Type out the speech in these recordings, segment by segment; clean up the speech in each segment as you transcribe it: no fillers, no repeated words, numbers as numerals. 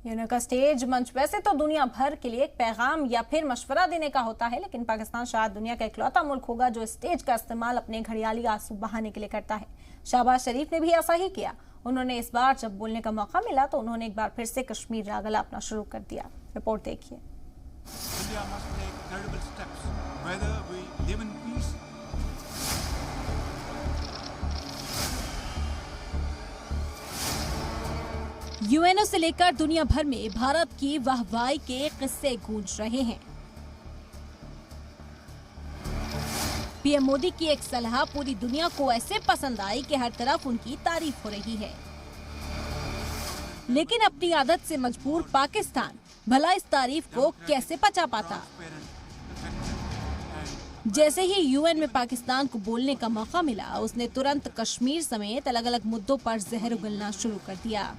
UN का stage मंच वैसे तो दुनिया भर के लिए एक पैगाम या फिर मशवरा देने का होता है, लेकिन पाकिस्तान शायद दुनिया का इकलौता मुल्क होगा जो स्टेज का इस्तेमाल अपने घड़ियाली आंसू बहाने के लिए करता है। शहबाज शरीफ ने भी ऐसा ही किया। उन्होंने इस बार जब बोलने का मौका मिला तो उन्होंने एक बार फिर से कश्मीर राग अलापना शुरू कर दिया। रिपोर्ट देखिए। यूएनओ से लेकर दुनिया भर में भारत की वाहवाही के किस्से गूंज रहे हैं। पीएम मोदी की एक सलाह पूरी दुनिया को ऐसे पसंद आई कि हर तरफ उनकी तारीफ हो रही है। लेकिन अपनी आदत से मजबूर पाकिस्तान भला इस तारीफ को कैसे पचा पाता। जैसे ही यूएन में पाकिस्तान को बोलने का मौका मिला, उसने तुरंत कश्मीर समेत अलग अलग मुद्दों पर जहर उगलना शुरू कर दिया।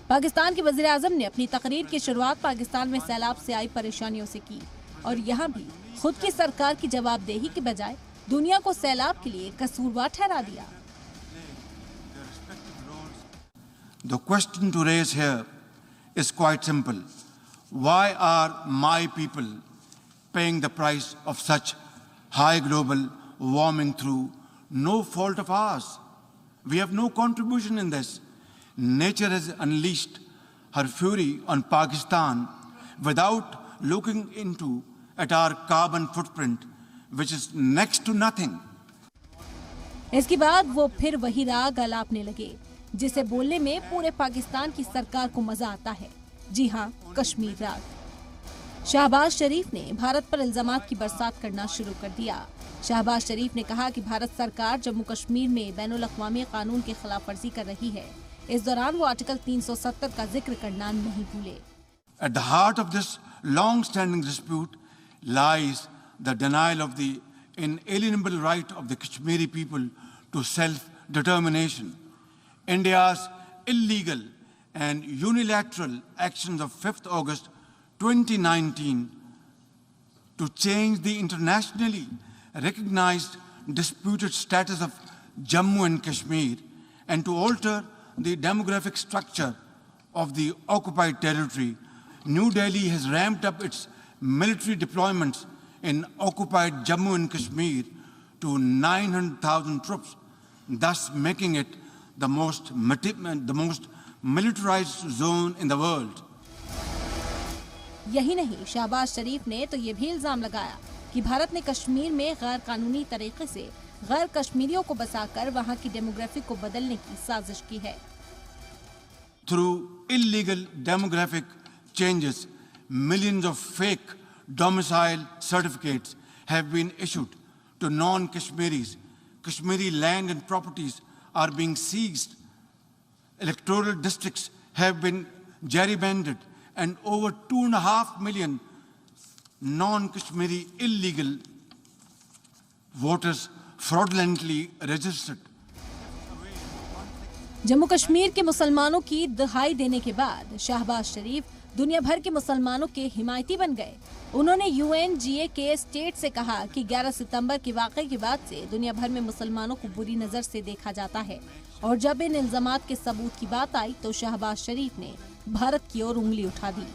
पाकिस्तान के वजीर आजम ने अपनी तकरीर की शुरुआत पाकिस्तान में सैलाब से आई परेशानियों से की और यहाँ भी खुद की सरकार की जवाबदेही के बजाय दुनिया को सैलाब के लिए कसूरवार ठहरा दिया। The question to raise here is quite simple. Why are my people paying the price of such high global warming through no fault of ours? We have no contribution in this. Nature has unleashed her fury on Pakistan without looking into at our carbon footprint, which is next to nothing. इसके बाद वो फिर वही राग अलापने लगे जिसे बोलने में पूरे पाकिस्तान की सरकार को मजा आता है। जी हाँ, कश्मीर राग। शहबाज शरीफ ने भारत पर इल्जामात की बरसात करना शुरू कर दिया। शहबाज शरीफ ने कहा कि भारत सरकार जम्मू कश्मीर में बैनुल अक़वामी कानून की खिलाफ वर्जी कर रही है। इस दौरान वो आर्टिकल 370 का जिक्र करना नहीं भूले। At the heart of this long-standing dispute lies the denial of the inalienable right of the Kashmiri people to self-determination. India's illegal and unilateral actions of 5th August 2019 to change the internationally recognized disputed status of Jammu and Kashmir and to alter the demographic structure of the occupied territory. New Delhi has ramped up its military deployments in occupied Jammu and Kashmir to 900,000 troops, thus making it the most militarized zone in the world. यही नहीं, शहबाज शरीफ ने तो ये भी इल्जाम लगाया कि भारत ने कश्मीर में गैर कानूनी तरीके से गैर कश्मीरियों को बसाकर वहां की डेमोग्राफी को बदलने की साजिश की है। Through illegal demographic changes, millions of fake domicile certificates have been issued to non-Kashmiris. Kashmiri land and properties are being seized. Electoral districts have been gerrymandered and over 2.5 million non-Kashmiri illegal voters fraudulently registered. Jammu Kashmir के मुसलमानों की दुहाई देने के बाद शहबाज शरीफ दुनिया भर के मुसलमानों के हिमायती बन गए। उन्होंने यूएनजीए के स्टेट से कहा कि 11 सितंबर के वाक़े के बाद से दुनिया भर में मुसलमानों को बुरी नजर से देखा जाता है और जब इन इल्जामात के सबूत की बात आई तो शहबाज शरीफ ने भारत की ओर उंगली उठा दी।